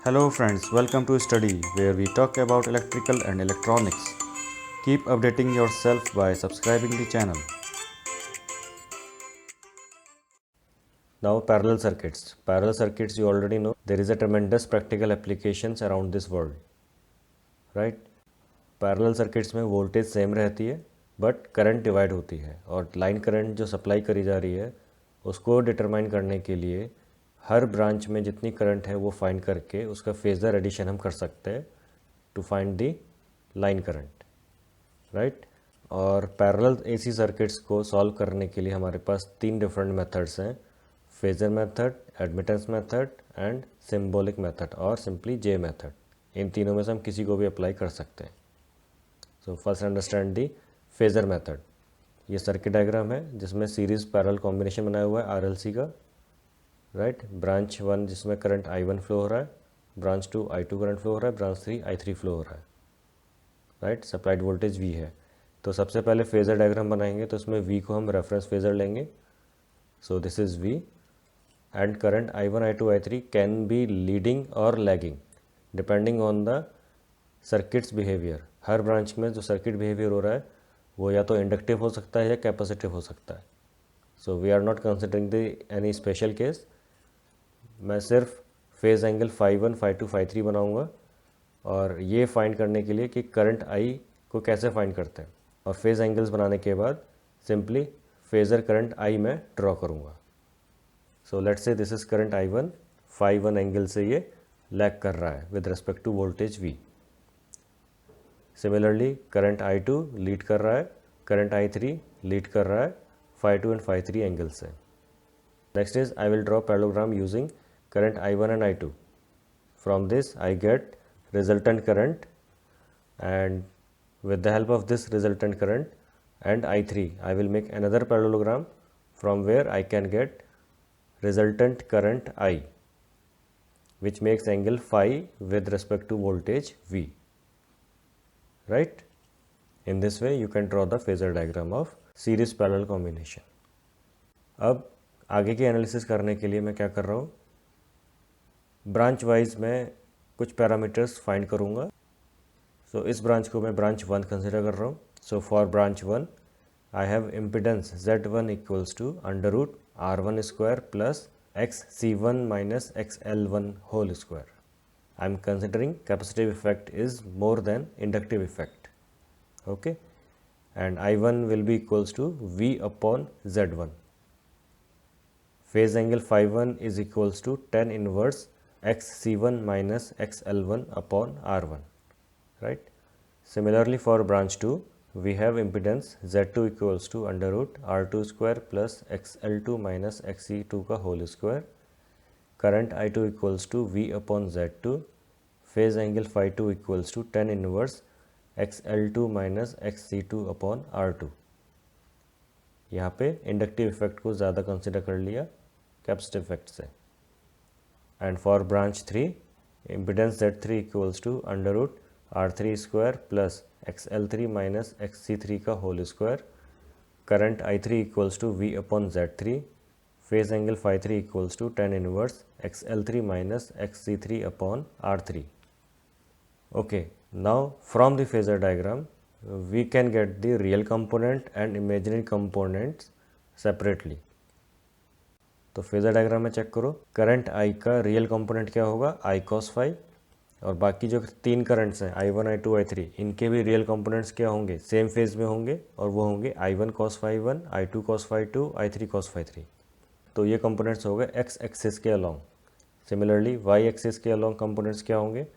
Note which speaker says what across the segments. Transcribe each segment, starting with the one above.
Speaker 1: Hello friends, welcome to Study where we talk about electrical and electronics. Keep updating yourself by subscribing the channel. Now parallel circuits. Parallel circuits you already know. There is a tremendous practical applications around this world. Right? Parallel circuits में voltage same रहती है but current divide होती है और line current जो supply करी जा रही है उसको डिटरमाइन करने के लिए हर ब्रांच में जितनी करंट है वो फाइंड करके उसका फेज़र एडिशन हम कर सकते हैं to find the line current, right. और पैरेलल एसी सर्किट्स को सॉल्व करने के लिए हमारे पास 3 डिफरेंट मेथड्स हैं, phasor method, admittance method and symbolic method और सिंपली जे मेथड। इन तीनों में से हम किसी को भी अप्लाई कर सकते हैं। So first understand the phasor method. ये सर्किट डायग्राम है जिसमें सीरीज़ पैरेलल कॉम्बिनेशन बनाया हुआ है आरएलसी का, राइट। ब्रांच 1 जिसमें करंट I1 फ्लो हो रहा है, ब्रांच 2 I2 करंट फ्लो हो रहा है, ब्रांच 3 I3 फ्लो हो रहा है, राइट। सप्लाइड वोल्टेज V है। तो सबसे पहले फेज़र डायग्राम बनाएंगे तो इसमें V को हम रेफरेंस फेज़र लेंगे। So this is V and current I1, I2, I3 can be leading or lagging depending on the circuit's behaviour. हर ब्रांच में जो सर्किट बिहेवियर हो रहा है वो या तो इंडक्टिव हो सकता है या कैपेसिटिव हो सकता है। So we are not considering the any special case. मैं सिर्फ फेज़ एंगल φ1, φ2, φ3 बनाऊंगा और ये फाइंड करने के लिए कि करंट I को कैसे फाइंड करते हैं, और फेज़ एंगल्स बनाने के बाद सिंपली फेज़र करंट I मैं ड्रॉ करूँगा। So let's say this is current I1, φ1 angle से ये लैग कर रहा है with respect to voltage V। Similarly current I2 lead कर रहा है, करंट I3 लीड कर रहा है φ2 एंड φ3 एंगल से। Next is I will draw parallelogram using current I1 and I2. From this I get resultant current, and with the help of this resultant current and I3 I will make another parallelogram from where I can get resultant current I, which makes angle phi with respect to voltage V. Right? In this way you can draw the phasor diagram of series parallel combination. अब आगे की analysis करने के लिए मैं क्या कर रहा हूँ, ब्रांच वाइज मैं कुछ पैरामीटर्स फाइंड करूँगा। सो इस ब्रांच को मैं ब्रांच 1 कंसिडर कर रहा हूँ। So for branch 1 I have impedance Z1 equals to under root R1 square plus XC1 minus XL1 whole square. I am considering capacitive effect is more than inductive effect, okay, and I1 will be equals to V upon Z1. Phase angle φ1 is equals to tan inverse XC1 minus XL1 upon R1, right. Similarly for branch 2 we have impedance Z2 equals to under root R2 square plus XL2 minus XC2 का whole square, current I2 equals to V upon Z2, phase angle φ2 equals to tan inverse XL2 minus XC2 upon R2। यहाँ पे inductive effect को ज़्यादा consider कर लिया capacitive effect से। And for branch 3 impedance Z3 equals to under root R3 square plus XL3 minus XC3 का whole square, current I3 equals to V upon Z3, phase angle φ3 equals to tan inverse XL3 minus XC3 upon R3. Okay, now from the phasor diagram we can get the real component and imaginary components separately. तो phasor diagram में check करो, current I का real component क्या होगा I cos phi, और बाकी जो 3 currents हैं I1, I2, I3 इनके भी रियल कंपोनेंट्स क्या होंगे, सेम फेज में होंगे और वो होंगे I1 cos phi 1, I2 cos phi 2, I3 cos phi 3। तो ये कंपोनेंट्स हो गए एक्स एक्सिस के अलोंग। सिमिलरली वाई एक्सिस के अलोंग कंपोनेंट्स क्या होंगे,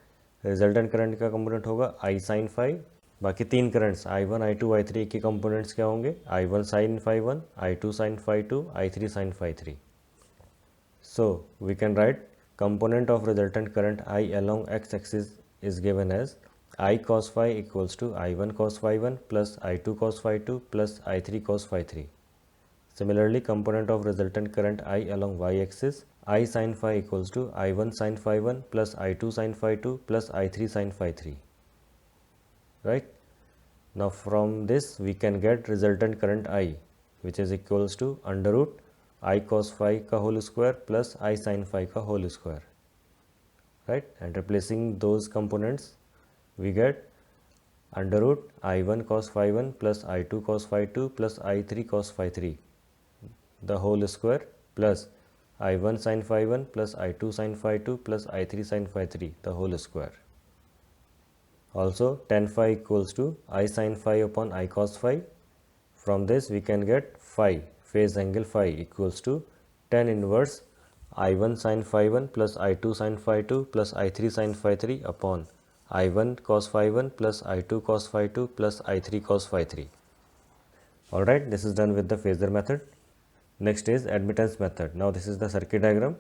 Speaker 1: रिजल्टेंट करंट का कंपोनेंट होगा I sin phi, बाकी 3 करंट्स I1, I2, I3 के कंपोनेंट्स क्या होंगे I1 sin phi 1, I2 sin phi 2, I3 sin phi 3। So we can write component of resultant current I along x axis is given as I cos phi equals to I1 cos phi 1 plus I2 cos phi 2 plus I3 cos phi 3। Similarly, component of resultant current I along y axis I sin phi equals to I1 sin phi 1 plus I2 sin phi 2 plus I3 sin phi 3, right? Now from this we can get resultant current I, which is equals to under root I cos phi का whole square plus I sin phi का whole square, right? And replacing those components, we get under root I1 cos phi 1 plus I2 cos phi 2 plus I3 cos phi 3 the whole square plus I1 sin phi 1 plus I2 sin phi 2 plus I3 sin phi 3 the whole square. Also tan phi equals to I sin phi upon I cos phi. From this we can get phi, phase angle phi, equals to tan inverse I1 sin phi 1 plus I2 sin phi 2 plus I3 sin phi 3 upon I1 cos phi 1 plus I2 cos phi 2 plus I3 cos phi 3. Alright, this is done with the phasor method. Next is admittance method. Now this is the circuit diagram,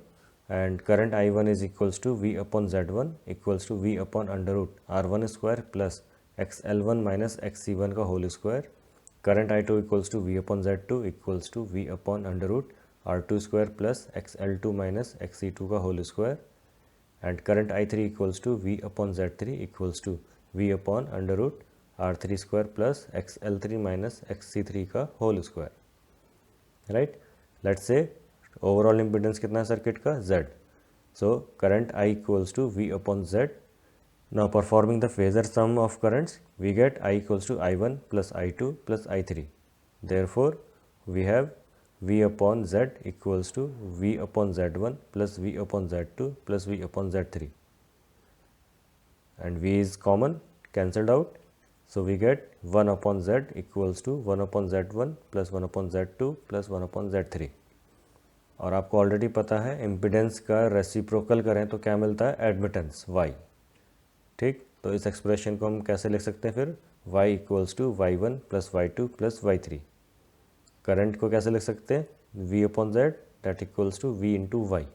Speaker 1: and current I1 is equals to V upon Z1 equals to V upon under root R1 square plus XL1 minus XC1 का whole square. Current I2 equals to V upon Z2 equals to V upon under root R2 square plus XL2 minus XC2 का whole square. And current I3 equals to V upon Z3 equals to V upon under root R3 square plus XL3 minus XC3 का whole square. Right? Let's say overall impedance कितना है circuit का Z. So current I equals to V upon Z. Now performing the phasor sum of currents, we get I equals to I1 plus I2 plus I3. Therefore we have V upon Z equals to V upon Z1 plus V upon Z2 plus V upon Z3. And V is common, cancelled out. So we get 1 upon Z equals to 1 upon Z1 plus 1 upon Z2 plus 1 upon Z3. और आपको already पता है impedance का reciprocal करें तो क्या मिलता है, एडमिटेंस Y. ठीक, तो इस एक्सप्रेशन को हम कैसे लिख सकते हैं फिर, Y equals to Y1 plus Y2 plus Y3. Current को कैसे लिख सकते हैं, V अपॉन Z that equals to V into Y.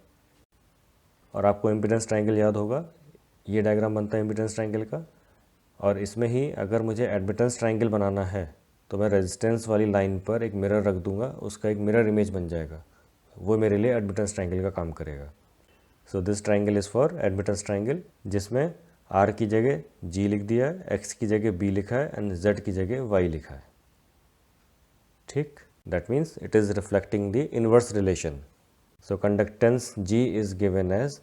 Speaker 1: और आपको इम्पिडेंस ट्राइंगल याद होगा, ये डायग्राम बनता है इम्पिडेंस ट्राइंगल का. और इसमें ही अगर मुझे एडमिटेंस ट्राइंगल बनाना है तो मैं रेजिस्टेंस वाली लाइन पर एक मिरर रख दूंगा, उसका एक मिरर इमेज बन जाएगा, वो मेरे लिए एडमिटेंस ट्राइंगल का काम करेगा. So this triangle is for admittance triangle, जिसमें R की जगह G लिख दिया है, X की जगह B लिखा है एंड Z की जगह Y लिखा है. ठीक, that means it is reflecting the inverse relation. So conductance G is given as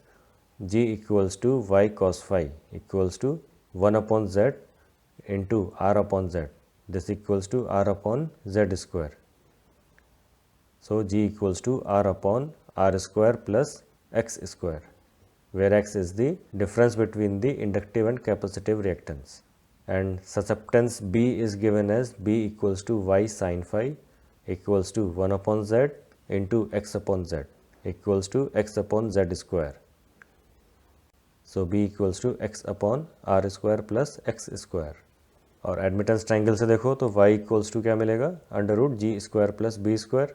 Speaker 1: G equals to Y cos phi equals to 1 upon Z into R upon Z. This equals to R upon Z square. So G equals to R upon R square plus X square, where X is the difference between the inductive and capacitive reactance. And susceptance B is given as B equals to Y sin phi equals to 1 upon Z into X upon Z equals to X upon Z square. So B equals to X upon R square plus X square. और admittance triangle से देखो तो Y equals to क्या मिलेगा, under root G square plus B square.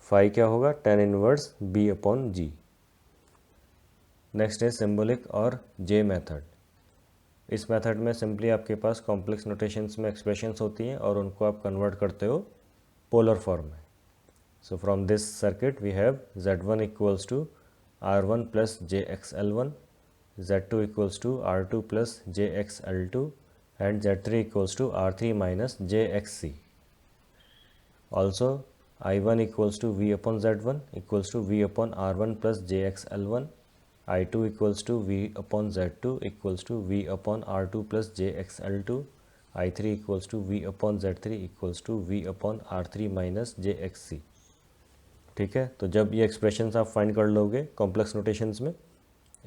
Speaker 1: Phi क्या होगा, tan inverse B upon G. Next है symbolic और J मेथड. इस मेथड में सिंपली आपके पास कॉम्प्लेक्स नोटेशंस में एक्सप्रेशंस होती हैं और उनको आप कन्वर्ट करते हो पोलर फॉर्म में. So from this circuit we have Z1 equals to R1 plus JXL1, Z2 equals to R2 plus JXL2 and Z3 equals to R3 minus JXC. Also I1 equals to V upon Z1 equals to V upon R1 plus JXL1. I2 equals to V upon Z2 equals to V upon R2 plus JXL2. I3 equals to V upon Z3 equals to V upon R3 minus JXC. ठीक है, तो जब ये expressions आप find कर लोगे complex notations में,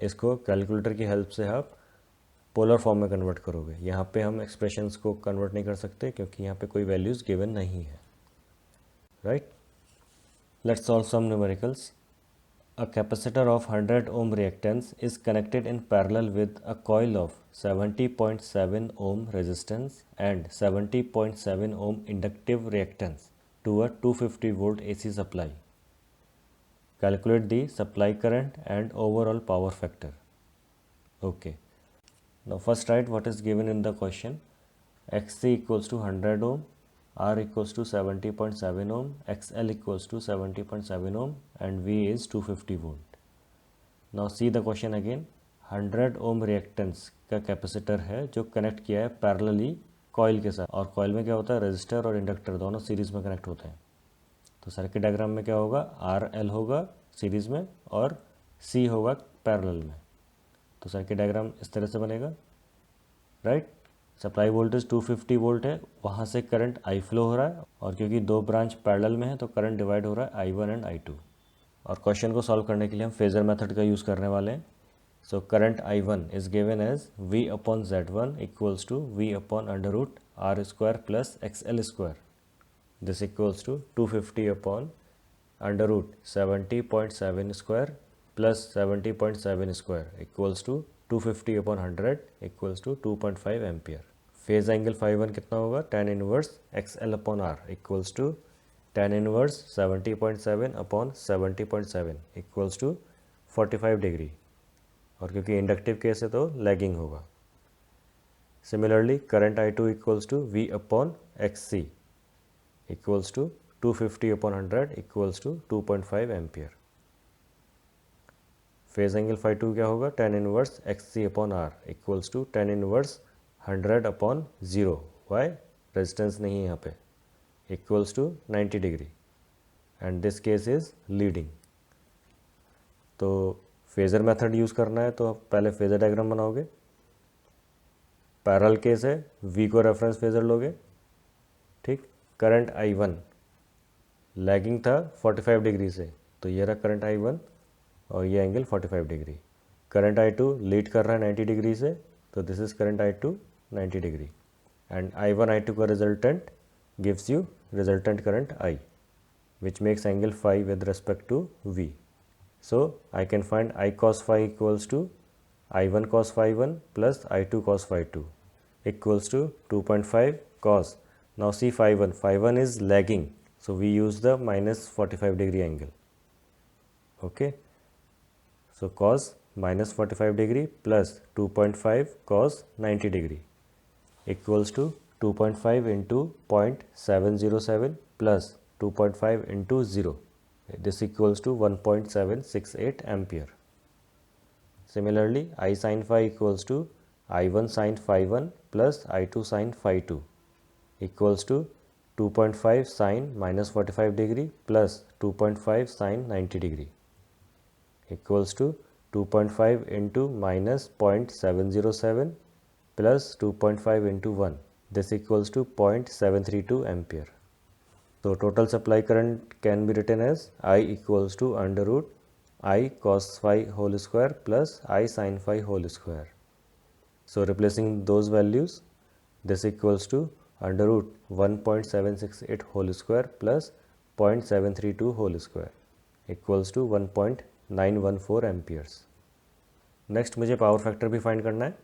Speaker 1: इसको कैलकुलेटर की हेल्प से आप पोलर फॉर्म में कन्वर्ट करोगे. यहाँ पे हम एक्सप्रेशंस को कन्वर्ट नहीं कर सकते क्योंकि यहाँ पे कोई वैल्यूज़ गिवन नहीं है. Right, let's solve some numericals. A capacitor of 100 ohm reactance is connected in parallel with a coil of 70.7 ohm resistance and 70.7 ohm inductive reactance to a 250 volt AC supply. Calculate the supply current and overall power factor. Okay. Now first write what is given in the question. XC equals to 100 ohm, R equals to 70.7 ohm, XL equals to 70.7 ohm and V is 250 volt. Now see the question again. 100 ohm reactance का capacitor है जो connect किया है parallelly coil के साथ. और coil में क्या होता है, रेजिस्टर और इंडक्टर दोनों सीरीज में कनेक्ट होते हैं. तो सर्किट डायग्राम में क्या होगा, RL होगा सीरीज़ में और C होगा पैरेलल में. तो सर्किट डायग्राम इस तरह से बनेगा, राइट। सप्लाई वोल्टेज 250 वोल्ट है, वहाँ से करंट आई फ्लो हो रहा है, और क्योंकि दो ब्रांच पैरेलल में है तो करंट डिवाइड हो रहा है I1 एंड I2। और क्वेश्चन को सॉल्व करने के लिए हम फेजर मेथड का यूज़ करने वाले हैं। So current I1 is given as V upon Z1 equals to V upon under root R square plus XL square. This equals to 250 upon under root 70.7 square plus 70.7 square equals to 250 upon 100 equals to 2.5 ampere. Phase angle φ1 कितना होगा, tan inverse XL upon R equals to tan inverse 70.7 upon 70.7 equals to 45 degree, और क्योंकि inductive case है तो lagging होगा। Similarly current I2 equals to V upon XC equals to 250 upon 100 equals to 2.5 ampere. Phase angle φ2 क्या होगा, tan inverse XC upon R equals to tan inverse 100 upon 0, why resistance नहीं है यहाँ पे, equals to 90 degree, and this case is leading. तो phasor method use करना है तो आप पहले फेज़र डायग्राम बनाओगे। पैरेलल केस है, V को रेफरेंस फेज़र लोगे, ठीक। करंट I1 लैगिंग था 45 डिग्री से, तो ये रहा करंट I1 और ये angle 45 degree. Current I2 lead कर रहा है 90 डिग्री से, तो this is current I2 90 degree, and I1 I2 का resultant gives you resultant current I, which makes angle phi with respect to V. So I can find I cos phi equals to I1 cos phi 1 plus I2 cos phi 2 equals to 2.5 cos. Now see phi 1 is lagging, so we use the minus 45 degree angle. Okay, so cos minus 45 degree plus 2.5 cos 90 degree equals to 2.5 into 0.707 plus 2.5 into 0. This equals to 1.768 ampere. Similarly, I sin phi equals to I1 sin phi 1 plus I2 sin phi 2 equals to 2.5 sin minus 45 degree plus 2.5 sin 90 degree equals to 2.5 into minus 0.707 plus 2.5 into 1. This equals to 0.732 ampere. So total supply current can be written as I equals to under root I cos phi whole square plus I sin phi whole square. So replacing those values, this equals to under root 1.768 whole square plus 0.732 whole square equals to 1.914 amperes. Next मुझे power factor भी find करना है,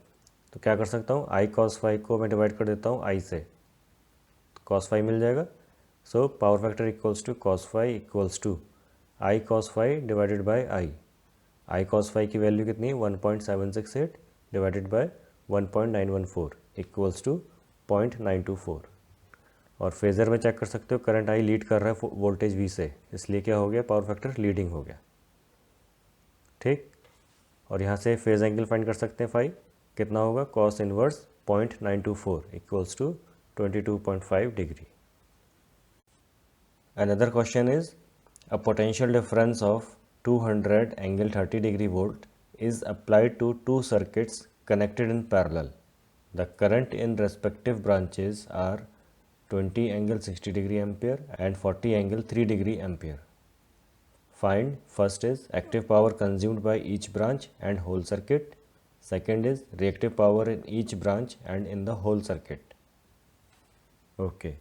Speaker 1: तो क्या कर सकता हूँ, I cos phi को मैं डिवाइड कर देता हूँ I से, तो cos phi मिल जाएगा। So power factor equals to cos phi equals to I cos phi divided by I cos phi की वैल्यू कितनी है, 1.768 डिवाइडेड बाय 1.914 इक्वल्स टू 0.924। और फेज़र में चेक कर सकते हो, करंट I लीड कर रहा है वोल्टेज V से, इसलिए क्या हो गया, पावर फैक्टर लीडिंग हो गया, ठीक। और यहाँ से फेज एंगल फाइंड कर सकते हैं, फाई कितना होगा, cos inverse 0.924 equals to 22.5 degree. Another question is a potential difference of 200 angle 30 degree volt is applied to two circuits connected in parallel. The current in respective branches are 20 angle 60 degree ampere and 40 angle 3 degree ampere. Find first is active power consumed by each branch and whole circuit. Second is reactive power in each branch and in the whole circuit. Okay,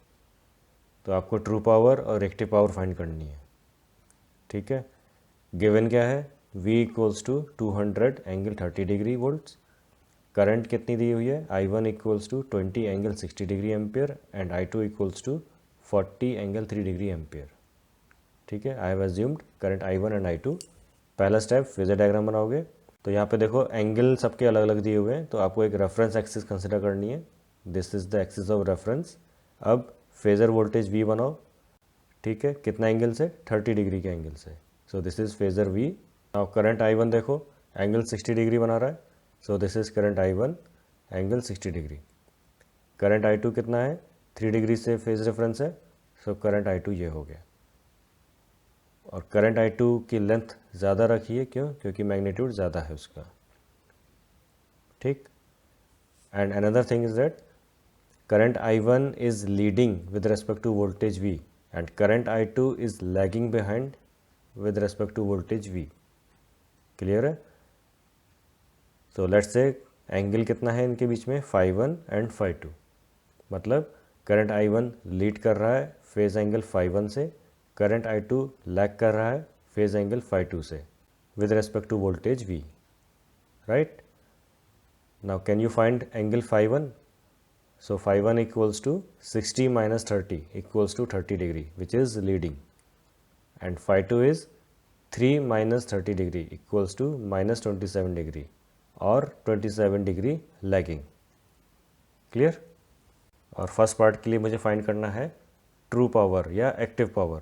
Speaker 1: तो आपको true power और reactive power find करनी है, ठीक है। Given क्या है, V equals to 200 angle 30 degree volts, current कितनी दी हुई है, I1 equals to 20 angle 60 degree ampere and I2 equals to 40 angle 3 degree ampere, ठीक है। I have assumed current I1 and I2। पहला स्टेप फेजर डायग्राम बनाओगे, तो यहाँ पे देखो एंगल सबके अलग अलग दिए हुए हैं, तो आपको एक रेफरेंस एक्सिस कंसिडर करनी है, this is the axis of reference. अब फेजर वोल्टेज V बनाओ, ठीक है, कितना एंगल से, 30 डिग्री के एंगल से, so this is phasor V। Now current I1 देखो एंगल 60 डिग्री बना रहा है, so this is current I1 angle 60 degree. Current I2 कितना है, 3 डिग्री से फेज रेफरेंस है, सो करंट I2 ये हो गया। और करंट I2 की लेंथ ज़्यादा रखी है, क्यों, क्योंकि मैग्नीट्यूड ज़्यादा है उसका। ठीक. And another thing is that current I1 is leading with respect to voltage V and current I2 is lagging behind with respect to voltage V. Clear है? सो लेट्स से एंगल कितना है इनके बीच में, φ1 एंड φ2. मतलब करंट I1 लीड कर रहा है फेज एंगल φ1 से, करंट I2 लैग कर रहा है फेज एंगल φ2 से with respect to voltage V. Right? Now can you find angle φ1? So φ1 equals to 60 minus 30 equals to 30 degree, which is leading, and φ2 is 3 minus 30 degree equals to minus 27 degree और 27 degree lagging. Clear? और first part के लिए मुझे find करना है true power या active power.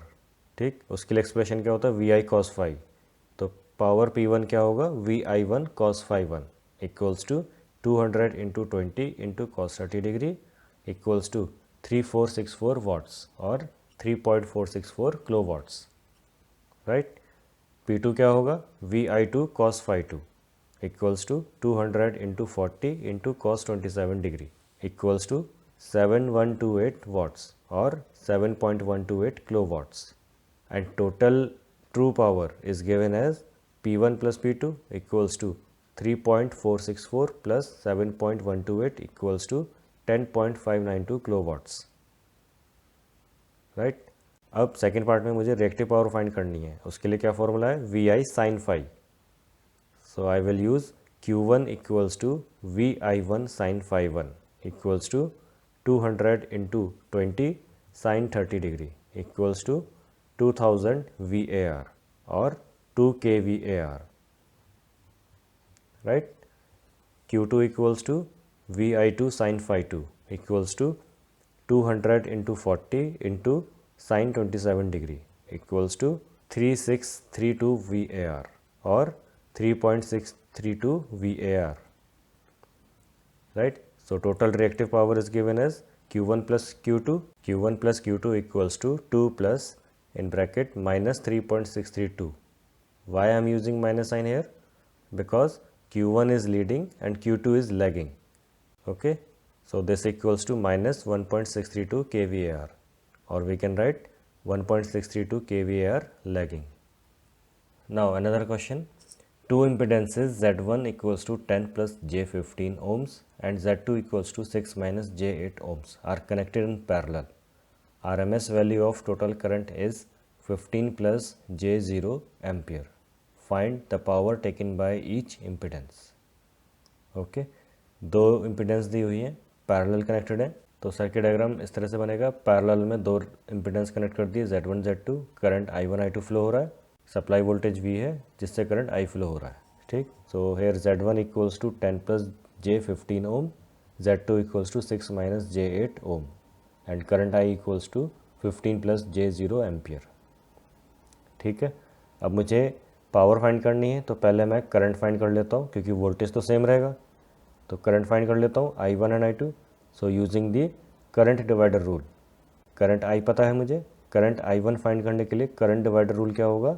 Speaker 1: ठीक, उसके लिए एक्सप्रेशन क्या होता है, वी आई कॉस फाई. तो पावर P1 क्या होगा, V I one cos phi one equals to 200 into 20 into cos 30 degree equals to 3464 watts और 3.464 किलो वाट्स. राइट. P2 क्या होगा, V I two cos phi two equals to 200 into 40 into cos 27 degree equals to 7128 watts or 7.128 kilowatts, and total true power is given as P1 plus P2 equals to 3.464 plus 7.128 equals to 10.592 kilowatts. Right. अब second part में मुझे reactive power find करनी है. उसके लिए क्या formula है, V I sine phi. So I will use Q1 equals to V I one sine phi one equals to 200 into 20 sin 30 degree equals to 2000 VAR or 2 kVAR. Right. Q2 equals to VI2 sin phi 2 equals to 200 into 40 into sin 27 degree equals to 3632 VAR or 3.632 VAR. Right. So total reactive power is given as Q1 plus Q2. Q1 plus Q2 equals to 2 plus in bracket minus 3.632. Why I am using minus sign here? Because Q1 is leading and Q2 is lagging. Okay. So this equals to minus 1.632 kVAR, or we can write 1.632 kVAR lagging. Now another question. Two impedances Z1 equals to 10 plus J15 ohms and Z2 equals to 6 minus J8 ohms are connected in parallel. RMS value of total current is 15 plus J0 ampere. Find the power taken by each impedance. Okay. दो impedance दी हुई है, parallel connected है, तो circuit diagram इस तरह से बनेगा. Parallel में दो इम्पिडेंस कनेक्ट कर दिए, Z1 Z2, current I1 I2 flow हो रहा है, सप्लाई वोल्टेज V है जिससे करंट I फ्लो हो रहा है. ठीक. So here Z1 equals to 10 plus J15 ohm, Z2 equals to 6 minus J8 ohm and current I equals to 15 plus J0 ampere. ठीक है. अब मुझे पावर फाइंड करनी है, तो पहले मैं करंट फाइंड कर लेता हूँ क्योंकि वोल्टेज तो सेम रहेगा. तो करंट फाइंड कर लेता हूँ I1 and I2. So using the current divider rule, current I पता है मुझे, करंट I1 फाइंड करने के लिए करंट डिवाइडर रूल क्या होगा,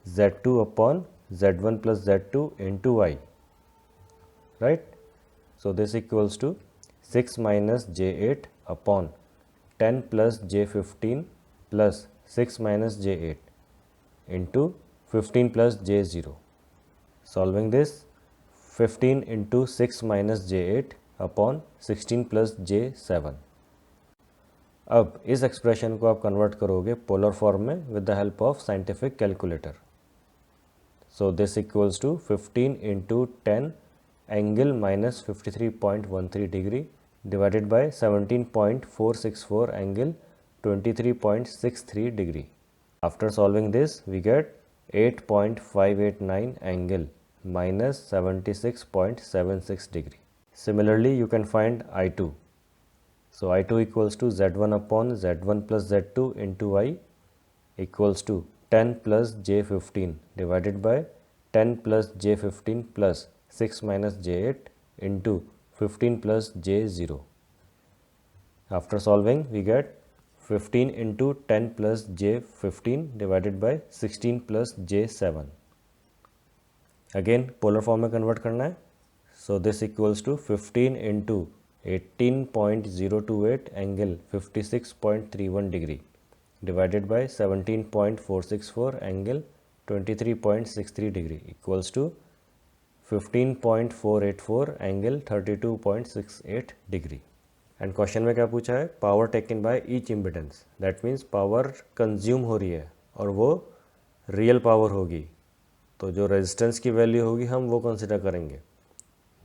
Speaker 1: Z2 upon Z1 plus Z2 into I. Right. So this equals to 6 minus J8 upon 10 plus J15 plus 6 minus J8 into 15 plus J0. Solving this, 15 into 6 minus J8 upon 16 plus J7. अब इस expression को आप convert करोगे polar form में with the help of scientific calculator. So this equals to 15 into 10 angle minus 53.13 degree divided bye 17.464 angle 23.63 degree. After solving this we get 8.589 angle minus 76.76 degree. Similarly, you can find I2. So I2 equals to Z1 upon Z1 plus Z2 into I equals to 10 plus J15 divided by 10 plus J15 plus 6 minus J8 into 15 plus J0. After solving, we get 15 into 10 plus J15 divided by 16 plus J7. Again polar form में convert करना है. So this equals to 15 into 18.028 angle 56.31 degree divided by 17.464 angle 23.63 degree equals to 15.484 angle 32.68 degree. And question में क्या पूछा है? Power taken by each impedance. That means power consume हो रही है और वो रियल पावर होगी, तो जो रेजिस्टेंस की वैल्यू होगी हम वो कंसिडर करेंगे.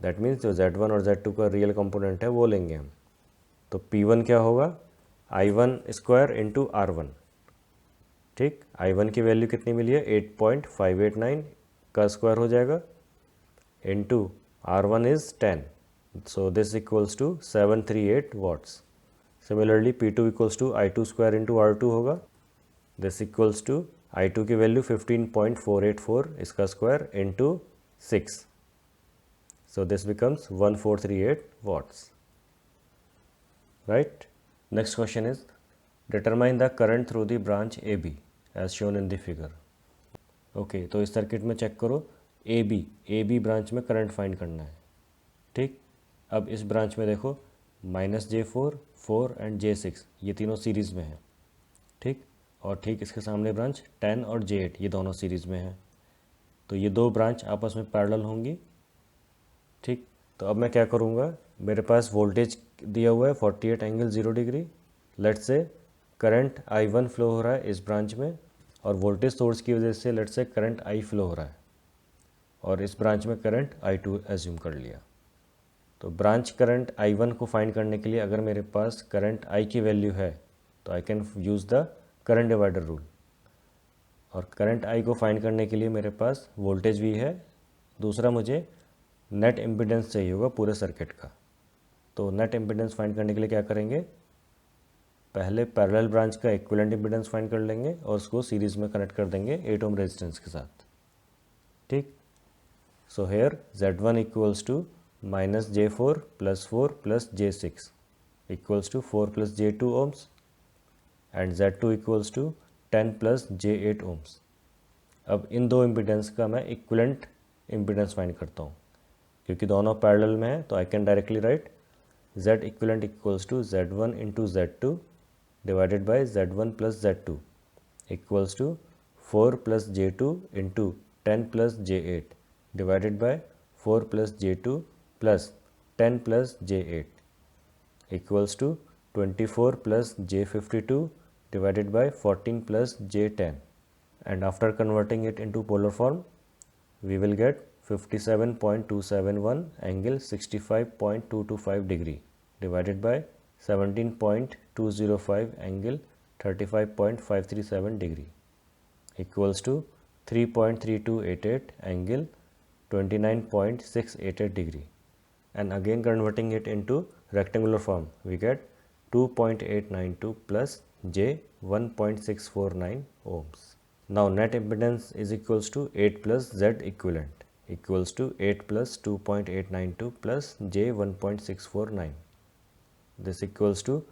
Speaker 1: दैट मीन्स जो Z1 और Z2 का रियल कंपोनेंट है वो लेंगे हम. तो P1 क्या होगा? I1 square into R1. ठीक, I1 की वैल्यू कितनी मिली है? 8.589 का स्क्वायर हो जाएगा into R1 is 10. So this equals to 738 watts. Similarly P2 equals to I2 square into R2 होगा. This equals to I2 की वैल्यू 15.484 इसका square into 6. So this becomes 1438 watts. Right? Next question is determine the current through the branch AB as shown in the figure. Okay, तो इस circuit में check करो. A B branch में current find करना है. ठीक, अब इस ब्रांच में देखो -J4, 4 एंड J6 ये तीनों सीरीज़ में हैं. ठीक, और ठीक इसके सामने ब्रांच 10 और J8 ये दोनों सीरीज़ में हैं. तो ये दो ब्रांच आपस में पैरेलल होंगी. ठीक, तो अब मैं क्या करूँगा, मेरे पास वोल्टेज दिया हुआ है 48 angle 0 degree. Let's say current I1 flow हो रहा है इस ब्रांच में और वोल्टेज सोर्स की वजह से let's say current I flow हो रहा है और इस ब्रांच में करंट I2 एज्यूम कर लिया. तो ब्रांच करंट I1 को फाइंड करने के लिए अगर मेरे पास करंट I की वैल्यू है तो I can use the current divider rule. और करंट I को फाइंड करने के लिए मेरे पास वोल्टेज भी है. दूसरा मुझे नेट इम्पिडेंस चाहिए होगा पूरे सर्किट का. तो नेट इम्पिडेंस फाइंड करने के लिए क्या करेंगे, पहले पैरेलल ब्रांच का इक्विवेलेंट इम्पिडेंस फाइंड कर लेंगे और उसको सीरीज़ में कनेक्ट कर देंगे 8 ओम रेजिस्टेंस के साथ. ठीक, so here Z1 equals to -J4 plus 4 plus J6 equals to 4 plus J2 ohms and Z2 equals to 10 plus J8 ohms. अब इन दो इम्पिडेंस का मैं इक्विवेलेंट इम्पिडेंस फाइंड करता हूँ क्योंकि दोनों पैरेलल में है. तो I can directly write Z equivalent equals to Z1 into Z2 divided by Z1 plus Z2 equals to 4 plus J2 into 10 plus J8 divided by 4 plus J2 plus 10 plus J8 equals to 24 plus J52 divided by 14 plus J10, and after converting it into polar form we will get 57.271 angle 65.225 degree divided by 17.205 angle 35.537 degree equals to 3.3288 angle 29.688 degree, and again converting it into rectangular form we get 2.892 plus J 1.649 ohms. Now net impedance is equals to 8 plus Z equivalent equals to 8 plus 2.892 plus J 1.649. This equals to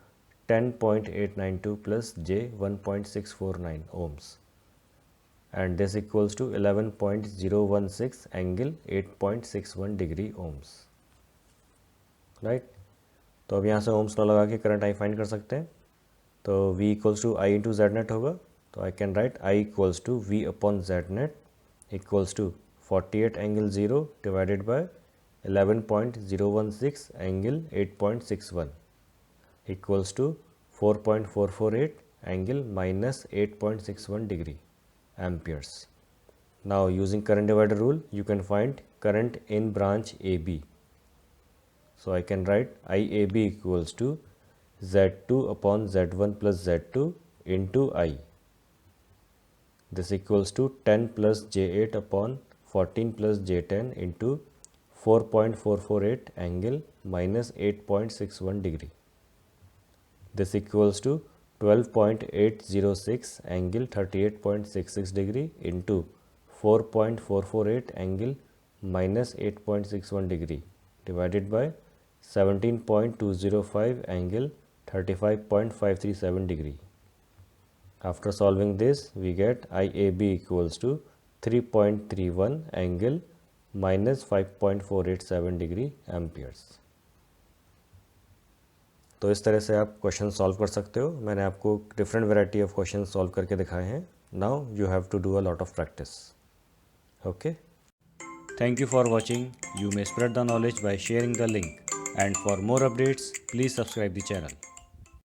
Speaker 1: 10.892 plus J 1.649 ohms. And this equals to 11.016 angle 8.61 degree ohms. Right, तो अब यहाँ से Ohm's law लगा के current I find कर सकते हैं. तो V equals to I into Z net होगा. तो I can write I equals to V upon Z net equals to 48 angle 0 divided by 11.016 angle 8.61 equals to 4.448 angle minus 8.61 degree amperes. Now using current divider rule you can find current in branch AB. So I can write IAB equals to Z2 upon Z1 plus Z2 into I. This equals to 10 plus J8 upon 14 plus J10 into 4.448 angle minus 8.61 degree. This equals to 12.806 angle 38.66 degree into 4.448 angle minus 8.61 degree divided by 17.205 angle 35.537 degree. After solving this we get IAB equals to 3.31 angle minus 5.487 degree amperes. तो इस तरह से आप question solve कर सकते हो। मैंने आपको different variety of question solve करके दिखाए हैं। Now you have to do a lot of practice. Okay, thank you for watching. You may spread the knowledge by sharing the link, and for more updates, please subscribe the channel.